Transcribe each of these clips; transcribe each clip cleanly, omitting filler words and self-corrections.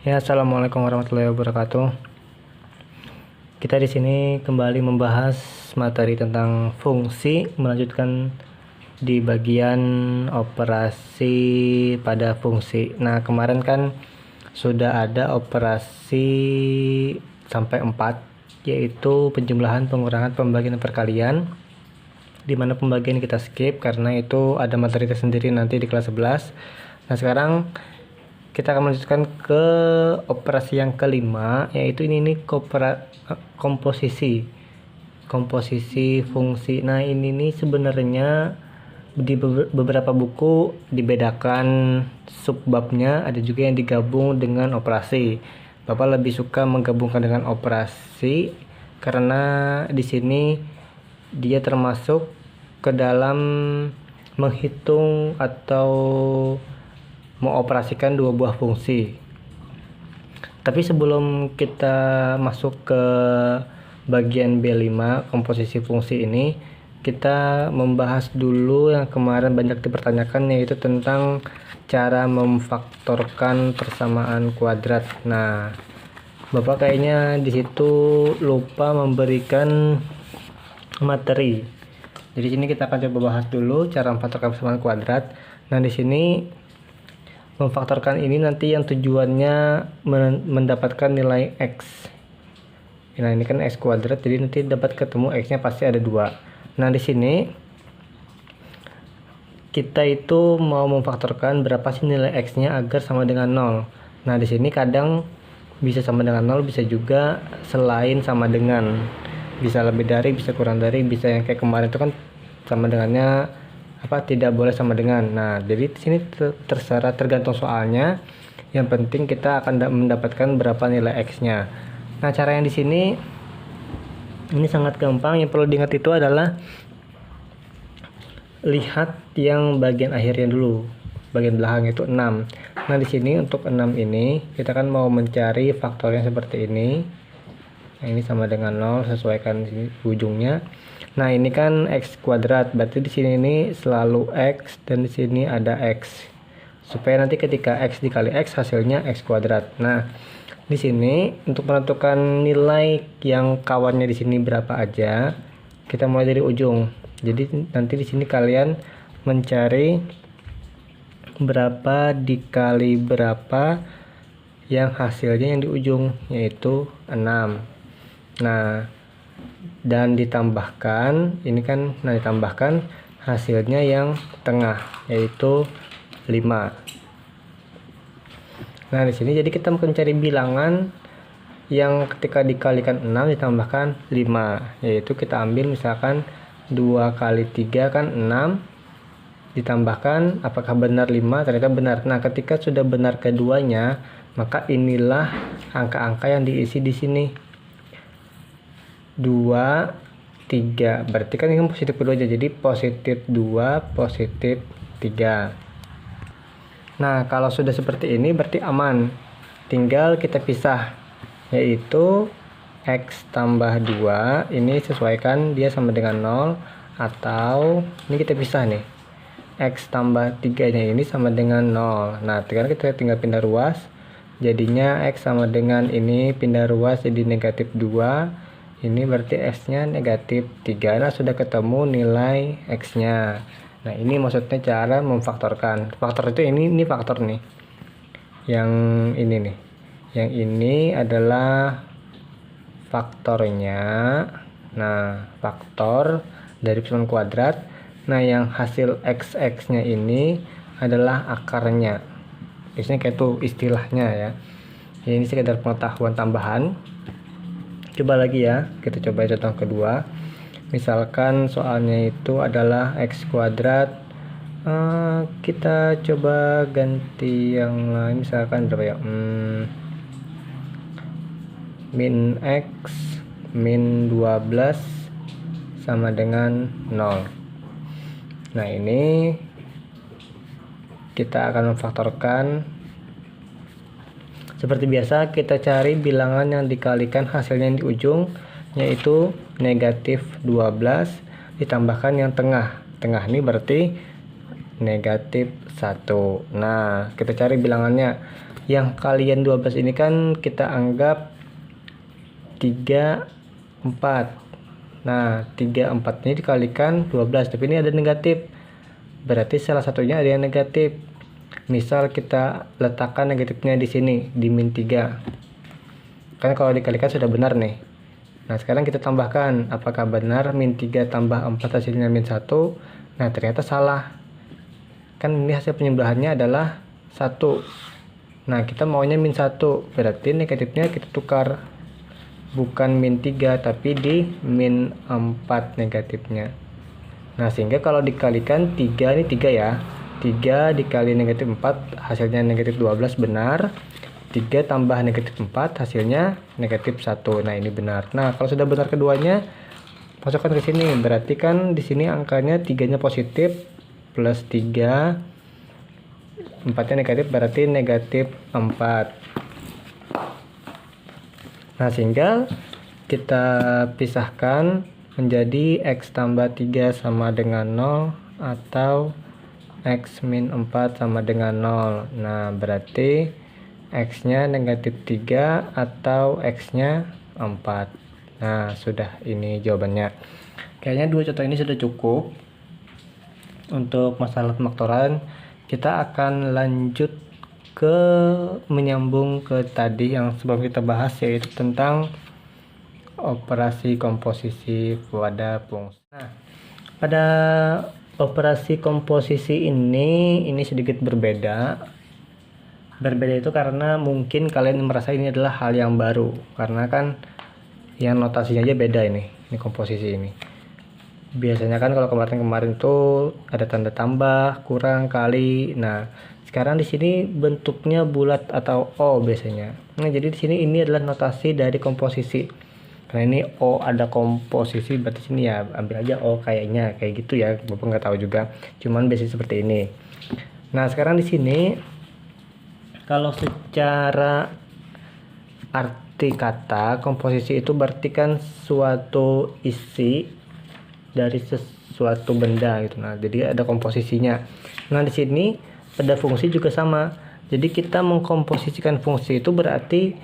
Ya, assalamualaikum warahmatullahi wabarakatuh. Kita di sini kembali membahas materi tentang fungsi, melanjutkan di bagian operasi pada fungsi. Nah, kemarin kan sudah ada operasi sampai 4, yaitu penjumlahan, pengurangan, pembagian, dan perkalian. Di mana pembagian kita skip karena itu ada materi tersendiri nanti di kelas 11. Nah, sekarang kita akan melanjutkan ke operasi yang kelima, yaitu ini komposisi fungsi. Nah, ini nih sebenarnya di beberapa buku dibedakan subbabnya, ada juga yang digabung dengan operasi. Bapak lebih suka menggabungkan dengan operasi karena di sini dia termasuk ke dalam menghitung atau mengoperasikan dua buah fungsi. Tapi sebelum kita masuk ke bagian B5 komposisi fungsi ini, kita membahas dulu yang kemarin banyak dipertanyakan, yaitu tentang cara memfaktorkan persamaan kuadrat. Nah, Bapak kayaknya di situ lupa memberikan materi. Jadi sini kita akan coba bahas dulu cara memfaktorkan persamaan kuadrat. Nah, di sini memfaktorkan ini nanti yang tujuannya mendapatkan nilai X. Nah, ini kan X kuadrat, jadi nanti dapat ketemu X-nya pasti ada 2. Nah, di sini kita itu mau memfaktorkan berapa sih nilai X-nya agar sama dengan 0. Nah, di sini kadang bisa sama dengan 0, bisa juga selain sama dengan. Bisa lebih dari, bisa kurang dari, bisa yang kayak kemarin itu kan sama dengannya tidak boleh sama dengan. Nah, jadi di sini terserah, tergantung soalnya. Yang penting kita akan mendapatkan berapa nilai X-nya. Nah, cara yang di sini ini sangat gampang. Yang perlu diingat itu adalah lihat yang bagian akhirnya dulu. Bagian belakang itu 6. Nah, di sini untuk 6 ini kita kan mau mencari faktornya seperti ini. Nah, ini sama dengan 0, sesuaikan di sini ujungnya. Nah, ini kan X kuadrat, berarti di sini ini selalu X dan di sini ada X. Supaya nanti ketika X dikali X hasilnya X kuadrat. Nah, di sini untuk menentukan nilai yang kawannya di sini berapa aja, kita mulai dari ujung. Jadi nanti di sini kalian mencari berapa dikali berapa yang hasilnya yang di ujung, yaitu 6. Nah, dan ditambahkan ini kan, ditambahkan hasilnya yang tengah, yaitu 5. Nah, di sini jadi kita mencari bilangan yang ketika dikalikan 6 ditambahkan 5, yaitu kita ambil misalkan 2 kali 3 kan 6, ditambahkan apakah benar 5, ternyata benar. Nah, ketika sudah benar keduanya, maka inilah angka-angka yang diisi di sini. 2, 3, berarti kan ini positif kedua aja, jadi positif 2, positif 3. Nah, kalau sudah seperti ini berarti aman, tinggal kita pisah, yaitu X tambah 2 ini sesuaikan dia sama dengan 0, atau ini kita pisah nih, X tambah 3 nya ini sama dengan 0. Nah, kita tinggal pindah ruas, jadinya X sama dengan ini pindah ruas jadi negatif 2. Ini berarti X-nya negatif 3. Nah, sudah ketemu nilai X-nya. Nah, ini maksudnya cara memfaktorkan. Faktor itu ini faktor nih. Yang ini nih. Yang ini adalah faktornya. Nah, faktor dari persamaan kuadrat. Nah, yang hasil X-nya ini adalah akarnya. Biasanya kayak itu istilahnya ya. Ini sekedar pengetahuan tambahan. Coba lagi ya, kita coba contoh kedua. Misalkan soalnya itu adalah X kuadrat. Kita coba ganti yang lain, misalkan berapa ya? Min X min 12 sama dengan 0. Nah, ini kita akan memfaktorkan. Seperti biasa, kita cari bilangan yang dikalikan hasilnya yang di ujung, yaitu negatif 12 ditambahkan yang tengah. Tengah ini berarti negatif 1. Nah, kita cari bilangannya. yang kalian 12 ini kan kita anggap 3, 4. Nah, 3, 4 ini dikalikan 12, tapi ini ada negatif. Berarti salah satunya ada yang negatif. Misal kita letakkan negatifnya di sini, di min 3. Kan kalau dikalikan sudah benar nih. Nah, sekarang kita tambahkan, apakah benar min 3 tambah 4 hasilnya min 1? Nah, ternyata salah. Kan ini hasil penyembelahannya adalah 1. Nah, kita maunya min 1, berarti negatifnya kita tukar. Bukan min 3, tapi di min 4 negatifnya. Nah, sehingga kalau dikalikan 3, ini 3 ya. 3 dikali negatif 4, hasilnya negatif 12 benar. 3 tambah negatif 4, hasilnya negatif 1. Nah, ini benar. Nah, kalau sudah benar keduanya, masukkan ke sini. Berarti kan di sini angkanya 3-nya positif, plus 3, 4-nya negatif, berarti negatif 4. Nah, sehingga kita pisahkan menjadi X tambah 3 sama dengan 0 atau X min 4 sama dengan 0. Nah, berarti X-nya negatif 3 atau X-nya 4. Nah, sudah, ini jawabannya. Kayaknya 2 contoh ini sudah cukup untuk masalah pemaktoran. Kita akan lanjut ke menyambung ke tadi yang sebelum kita bahas, yaitu tentang operasi komposisi pada fungsi. Nah, pada operasi komposisi ini sedikit berbeda. Berbeda itu karena mungkin kalian merasa ini adalah hal yang baru, karena kan yang notasinya aja beda ini komposisi ini. Biasanya kan kalau kemarin tuh ada tanda tambah, kurang, kali. Nah, sekarang di sini bentuknya bulat atau O biasanya. Nah, jadi di sini ini adalah notasi dari komposisi. Karena ini O ada komposisi, berarti sini ya ambil aja O kayaknya kayak gitu ya. Bapak nggak tahu juga. Cuman biasanya seperti ini. Nah, sekarang di sini kalau secara arti kata, komposisi itu berarti kan suatu isi dari sesuatu benda gitu. Nah, jadi ada komposisinya. Nah, di sini pada fungsi juga sama. Jadi kita mengkomposisikan fungsi itu berarti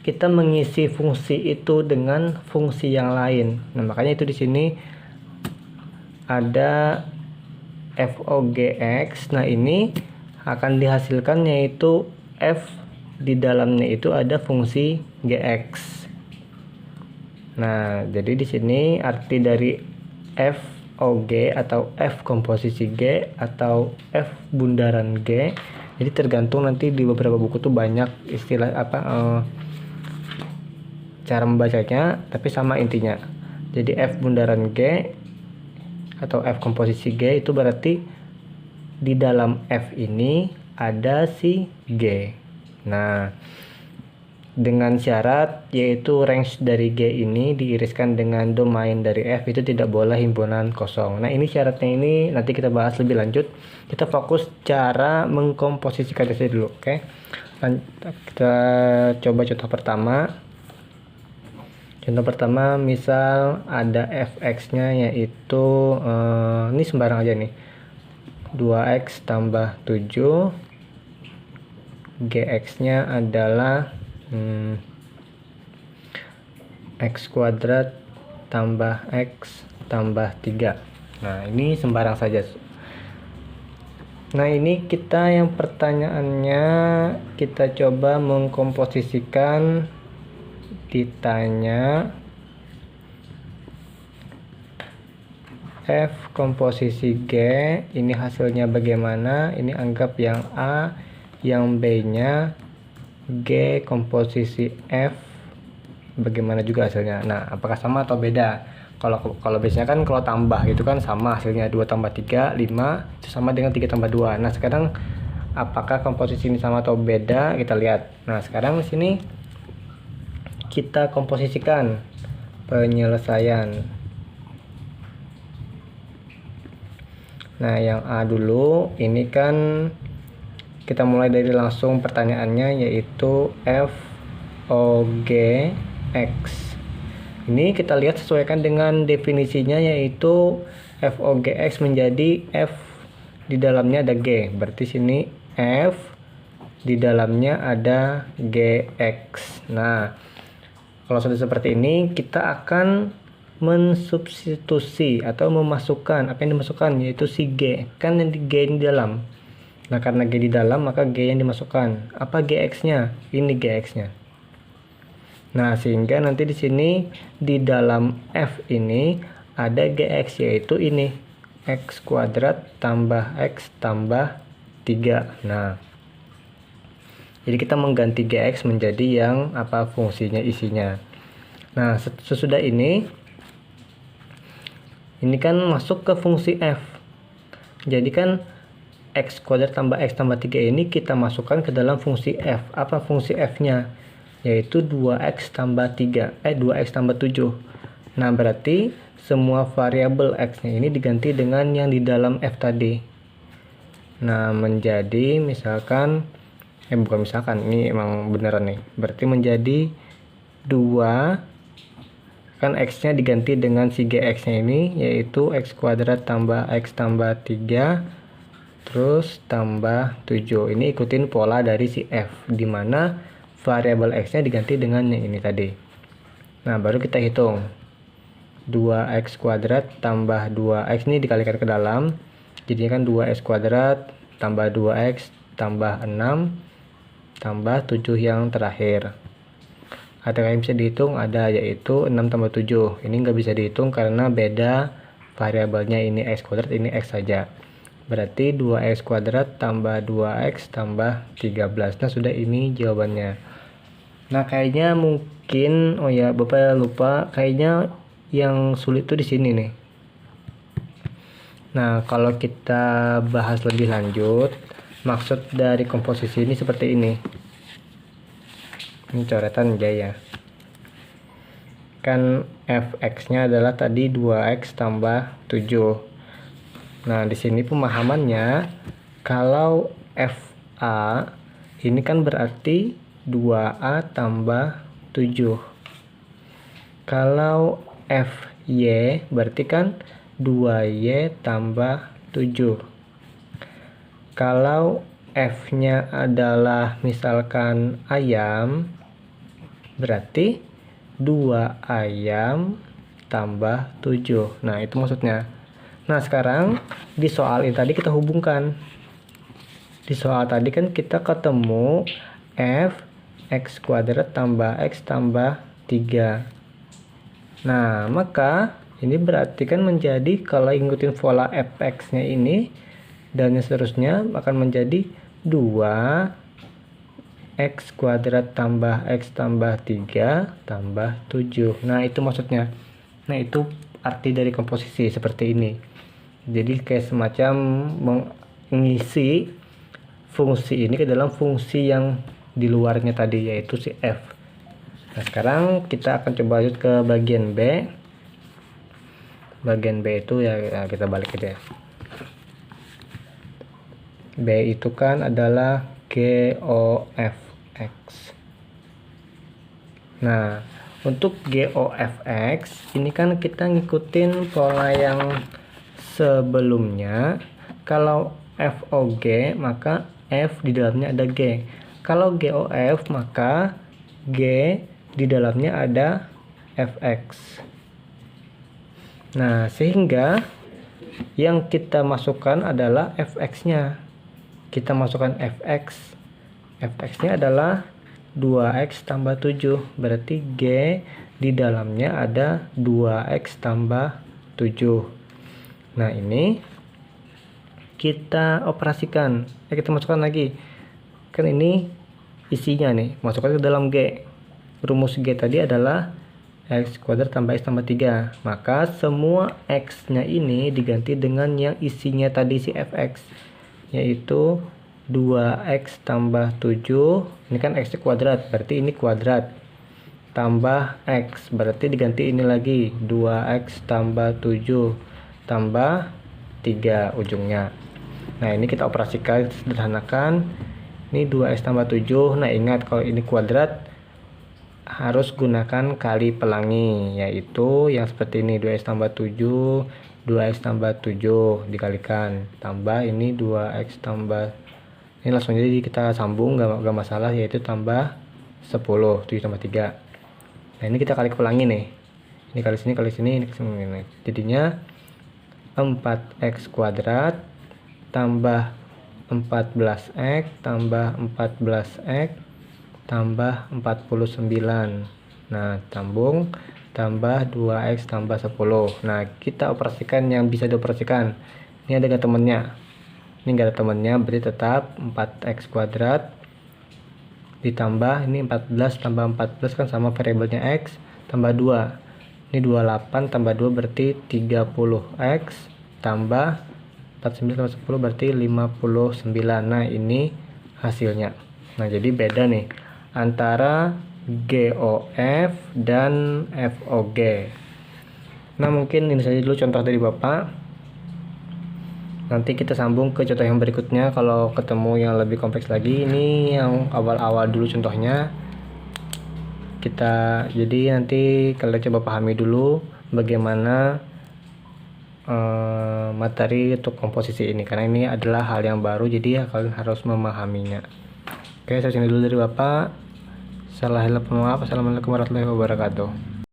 kita mengisi fungsi itu dengan fungsi yang lain. Nah, makanya itu di sini ada f(O)(Gx). Nah, ini akan dihasilkan yaitu f di dalamnya itu ada fungsi Gx. Nah, jadi di sini arti dari f(O)(G) atau f komposisi G atau f bundaran G. Jadi tergantung nanti di beberapa buku tuh banyak istilah cara membacanya, tapi sama intinya. Jadi f bundaran G atau f komposisi G itu berarti di dalam f ini ada si G. Nah, dengan syarat yaitu range dari G ini diiriskan dengan domain dari F itu tidak boleh himpunan kosong. Nah, ini syaratnya, ini nanti kita bahas lebih lanjut. Kita fokus cara mengkomposisikan saja dulu, oke? Kita coba contoh pertama. Contoh pertama misal ada fx-nya yaitu ini sembarang aja nih. 2x tambah 7. Gx-nya adalah x kuadrat tambah x tambah 3. Nah, ini sembarang saja. Nah, ini kita yang pertanyaannya kita coba mengkomposisikan, ditanya f komposisi G, ini hasilnya bagaimana? Ini anggap yang A, yang B-nya G komposisi F, bagaimana juga hasilnya. Nah, apakah sama atau beda? Kalau biasanya kan kalau tambah gitu kan sama hasilnya, 2 tambah 3 5 itu sama dengan 3 tambah 2. Nah, sekarang apakah komposisi ini sama atau beda? Kita lihat. Nah, sekarang di sini kita komposisikan penyelesaian. Nah, yang A dulu, ini kan kita mulai dari langsung pertanyaannya yaitu f(O)(G)(X). Ini kita lihat sesuaikan dengan definisinya yaitu f(O)(G)(X) menjadi f di dalamnya ada G. Berarti sini f di dalamnya ada GX. Nah, kalau sudah seperti ini, kita akan mensubstitusi atau memasukkan, apa yang dimasukkan yaitu si G, kan yang di G di dalam. Nah, karena G di dalam, maka G yang dimasukkan. Apa GX-nya? Ini GX-nya. Nah, sehingga nanti di sini di dalam F ini ada GX, yaitu ini X kuadrat tambah X tambah 3. Nah, jadi kita mengganti GX menjadi yang apa fungsinya, isinya. Nah, sesudah ini kan masuk ke fungsi F. Jadi kan X kuadrat tambah X tambah 3 ini kita masukkan ke dalam fungsi F. Apa fungsi F-nya? Yaitu 2X tambah 3. 2X tambah 7. Nah, berarti semua variabel X-nya ini diganti dengan yang di dalam F tadi. Nah, menjadi misalkan, bukan misalkan, ini emang beneran nih. Berarti menjadi 2, kan X-nya diganti dengan si GX-nya ini, yaitu X kuadrat tambah X tambah 3, terus tambah 7. Ini ikutin pola dari si F, dimana variabel X-nya diganti dengan yang ini tadi. Nah, baru kita hitung. 2X kuadrat tambah 2X ini dikalikan ke dalam, jadinya kan 2X kuadrat tambah 2X tambah 6 tambah 7 yang terakhir. Ada yang bisa dihitung, ada, yaitu 6 tambah 7. Ini nggak bisa dihitung karena beda variabelnya, ini X kuadrat, ini X saja. Berarti 2X kuadrat tambah 2X tambah 13. Nah, sudah, ini jawabannya. Nah, kayaknya mungkin, oh ya, Bapak lupa, kayaknya yang sulit tuh di sini nih. Nah, kalau kita bahas lebih lanjut, maksud dari komposisi ini seperti ini. Ini coretan aja ya. Kan fx-nya adalah tadi 2x tambah 7. Nah, di sini pemahamannya, kalau fa ini kan berarti 2a tambah 7. Kalau fy berarti kan 2y tambah 7. Kalau f-nya adalah misalkan ayam, berarti 2 ayam tambah 7. Nah, itu maksudnya. Nah, sekarang di soal ini tadi kita hubungkan. Di soal tadi kan kita ketemu f x kuadrat tambah x tambah 3. Nah, maka ini berarti kan menjadi, kalau ngikutin pola fx-nya ini dan seterusnya, akan menjadi 2 X kuadrat tambah X tambah 3 tambah 7. Nah, itu maksudnya. Nah, itu arti dari komposisi seperti ini. Jadi kayak semacam mengisi fungsi ini ke dalam fungsi yang di luarnya tadi, yaitu si F. Nah, sekarang kita akan coba lanjut ke bagian B. Bagian B itu ya kita balik aja. B itu kan adalah GOF X. Nah, untuk GOFX ini kan kita ngikutin pola yang sebelumnya. Kalau FOG maka F di dalamnya ada G. Kalau GOF maka G di dalamnya ada FX. Nah, sehingga yang kita masukkan adalah FX-nya. Kita masukkan FX. Fx-nya adalah 2x tambah 7. Berarti G di dalamnya ada 2x tambah 7. Nah, ini kita operasikan. Kita masukkan lagi. Kan ini isinya nih. Masukkan ke dalam G. Rumus G tadi adalah x kuadrat tambah x tambah 3. Maka semua x-nya ini diganti dengan yang isinya tadi si fx, yaitu 2x tambah 7. Ini kan x kuadrat, berarti ini kuadrat. Tambah x, berarti diganti ini lagi, 2x tambah 7 tambah 3 ujungnya. Nah, ini kita operasikan, sederhanakan. Ini 2x tambah 7. Nah, ingat kalau ini kuadrat harus gunakan kali pelangi, yaitu yang seperti ini, 2x tambah 7, 2x tambah 7 dikalikan, tambah ini 2x tambah Ini langsung jadi kita sambung, gak masalah, yaitu tambah 10, 7 tambah 3. Nah ini kita kali pelangi nih, ini kali sini, ini kali sini. Jadinya 4x kuadrat tambah 14x tambah 14x tambah 49. Nah tambung tambah 2x tambah 10. Nah kita operasikan yang bisa dioperasikan. Ini ada temennya, ini nggak ada temennya, berarti tetap 4x kuadrat ditambah ini 14 tambah 14 kan sama variabelnya x tambah 2. Ini 28 tambah 2 berarti 30x tambah 49 tambah 10 berarti 59. Nah ini hasilnya. Nah jadi beda nih antara GOF dan FOG. Nah mungkin ini saja dulu contoh dari Bapak. Nanti kita sambung ke contoh yang berikutnya kalau ketemu yang lebih kompleks lagi. Ini yang awal-awal dulu contohnya. Jadi nanti kalian coba pahami dulu bagaimana materi untuk komposisi ini, karena ini adalah hal yang baru, jadi ya kalian harus memahaminya. Oke, saya sini dulu dari Bapak. Assalamualaikum warahmatullahi wabarakatuh.